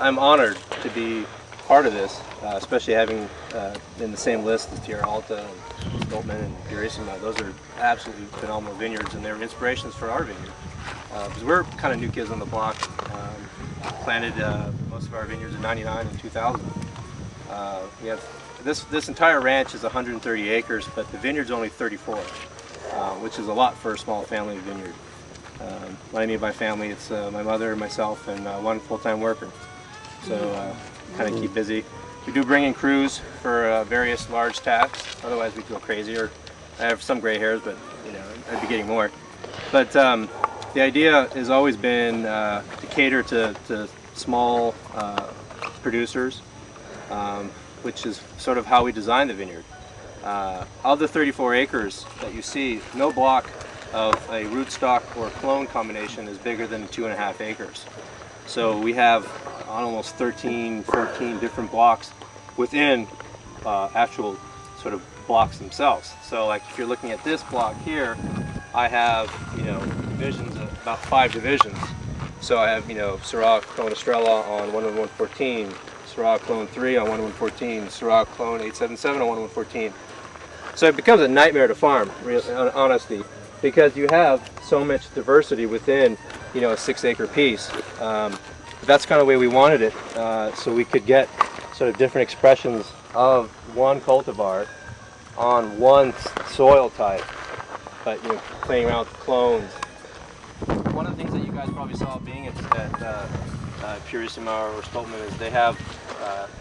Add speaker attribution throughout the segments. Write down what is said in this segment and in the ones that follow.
Speaker 1: I'm honored to be part of this, especially having in the same list as Tierra Alta and Stoltman and Purissima. Those are absolutely phenomenal vineyards, and they're inspirations for our vineyard. Because we're kind of new kids on the block. Planted most of our vineyards in '99 and 2000. We have this entire ranch is 130 acres, but the vineyard's only 34, which is a lot for a small family vineyard. What I mean by family, it's my mother, myself, and one full-time worker. So kind of keep busy. We do bring in crews for various large tasks. Otherwise, we'd go crazy. Or I have some gray hairs, but you know, I'd be getting more. But the idea has always been to cater to small producers, which is sort of how we designed the vineyard. Of the 34 acres that you see, no block of a rootstock or clone combination is bigger than 2.5 acres. So we have almost 13, 14 different blocks within actual sort of blocks themselves. So like if you're looking at this block here, I have, you know, divisions, about 5 divisions. So I have, you know, Syrah Clone Estrella on 11114, Syrah Clone 3 on 11114, Syrah Clone 877 on 11114. So it becomes a nightmare to farm, honesty, because you have so much diversity within, you know, a 6-acre piece. That's kind of the way we wanted it, so we could get sort of different expressions of one cultivar on one soil type, but you know, playing around with the clones. One of the things that you guys probably saw being at Purissima or Stoltman is they have,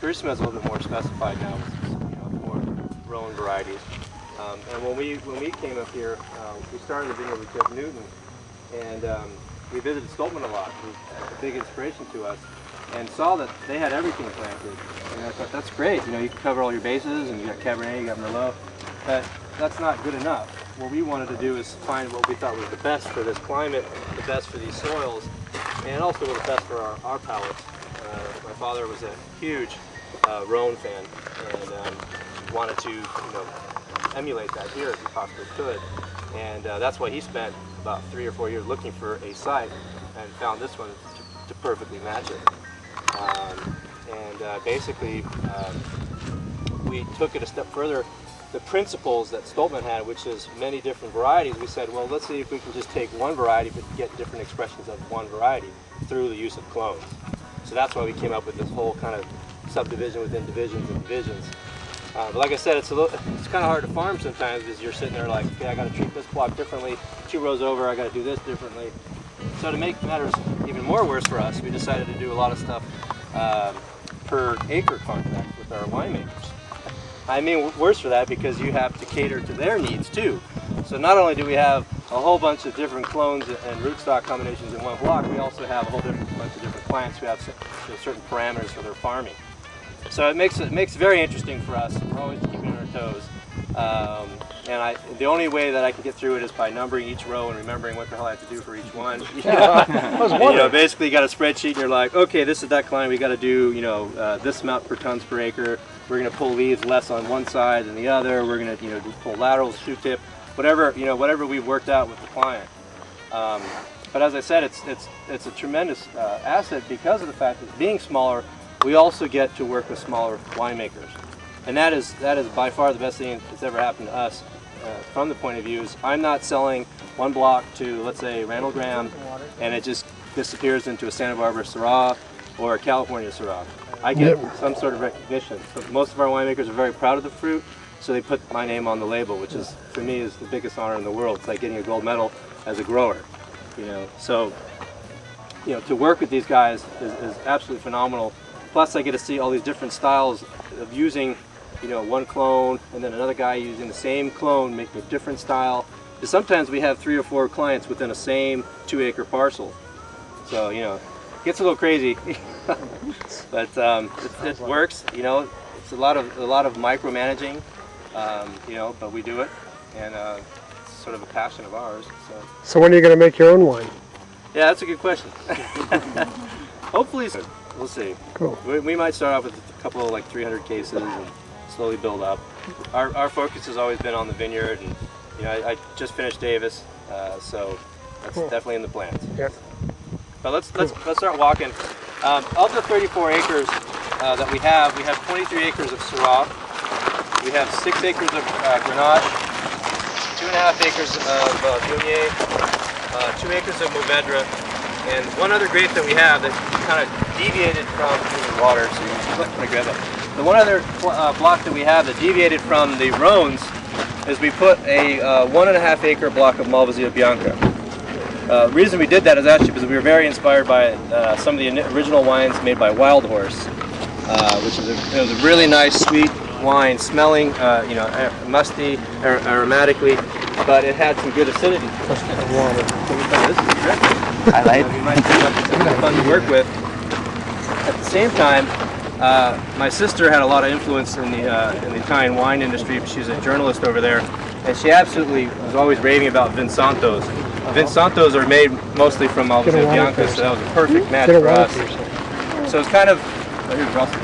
Speaker 1: Purissima is a little bit more specified now, with, you know, more grown varieties. And when we came up here, we started the vineyard with Jeff Newton, and we visited Stoltman a lot. It was a big inspiration to us, and saw that they had everything planted. And I thought, that's great. You know, you can cover all your bases, and you got Cabernet, you got Merlot, but that's not good enough. What we wanted to do is find what we thought was the best for this climate, the best for these soils, and also the best for our palates. My father was a huge Rhone fan, and wanted to, you know, emulate that here if he possibly could. And that's why he spent about 3 or 4 years looking for a site and found this one to perfectly match it. Basically, we took it a step further. The principles that Stoltman had, which is many different varieties, we said, well, let's see if we can just take one variety but get different expressions of one variety through the use of clones. So that's why we came up with this whole kind of subdivision within divisions and divisions. But like I said, it's kind of hard to farm sometimes because you're sitting there like, okay, I got to treat this block differently. 2 rows over, I got to do this differently. So to make matters even more worse for us, we decided to do a lot of stuff per acre contract with our winemakers. I mean worse for that because you have to cater to their needs too. So not only do we have a whole bunch of different clones and rootstock combinations in one block, we also have a whole bunch of different plants who have certain parameters for their farming. So it makes it very interesting for us. We're always keeping on our toes. The only way that I can get through it is by numbering each row and remembering what the hell I have to do for each one. You know, basically you got a spreadsheet and you're like, okay, this is that decline, we got to do, you know, this amount per tons per acre. We're going to pull leaves less on one side than the other. We're going to, you know, pull laterals, shoot tip, whatever, you know, whatever we've worked out with the client. But as I said, it's a tremendous asset because of the fact that being smaller, we also get to work with smaller winemakers. And that is by far the best thing that's ever happened to us from the point of view is I'm not selling one block to, let's say, Randall Graham, and it just disappears into a Santa Barbara Syrah or a California Syrah. I get some sort of recognition. But most of our winemakers are very proud of the fruit, so they put my name on the label, which is, for me, is the biggest honor in the world. It's like getting a gold medal as a grower, you know. So, you know, to work with these guys is absolutely phenomenal. Plus, I get to see all these different styles of using, you know, one clone and then another guy using the same clone, making a different style. Because sometimes we have 3 or 4 clients within a same 2-acre parcel. So, you know, it gets a little crazy, but it works. You know, it's a lot of micromanaging, you know, but we do it, and it's sort of a passion of ours.
Speaker 2: So when are you going to make your own wine?
Speaker 1: Yeah, that's a good question. Hopefully soon. We'll see.
Speaker 2: Cool.
Speaker 1: We might start off with a couple of like 300 cases and slowly build up. Our focus has always been on the vineyard, and you know, I just finished Davis, so that's definitely in the plans.
Speaker 2: Yeah.
Speaker 1: But let's start walking. Of the 34 acres that we have 23 acres of Syrah. We have 6 acres of Grenache, 2.5 acres of Viognier, 2 acres of Mourvedre, and one other grape that we have that kind of deviated from the water. So you grab it. The one other block that we have that deviated from the Rhones is we put a 1.5 acre block of Malvasia Bianca. The reason we did that is actually because we were very inspired by some of the original wines made by Wild Horse, which was a really nice sweet wine, smelling musty, aromatically, but it had some good acidity. This is terrific. I like it. Might be fun to work with. At the same time, my sister had a lot of influence in the Italian wine industry. She was a journalist over there, and she absolutely was always raving about Vinsantos. Vinsantos are made mostly from Malvasia Bianca, so that was a perfect match for us. So it's kind of, here's Russell.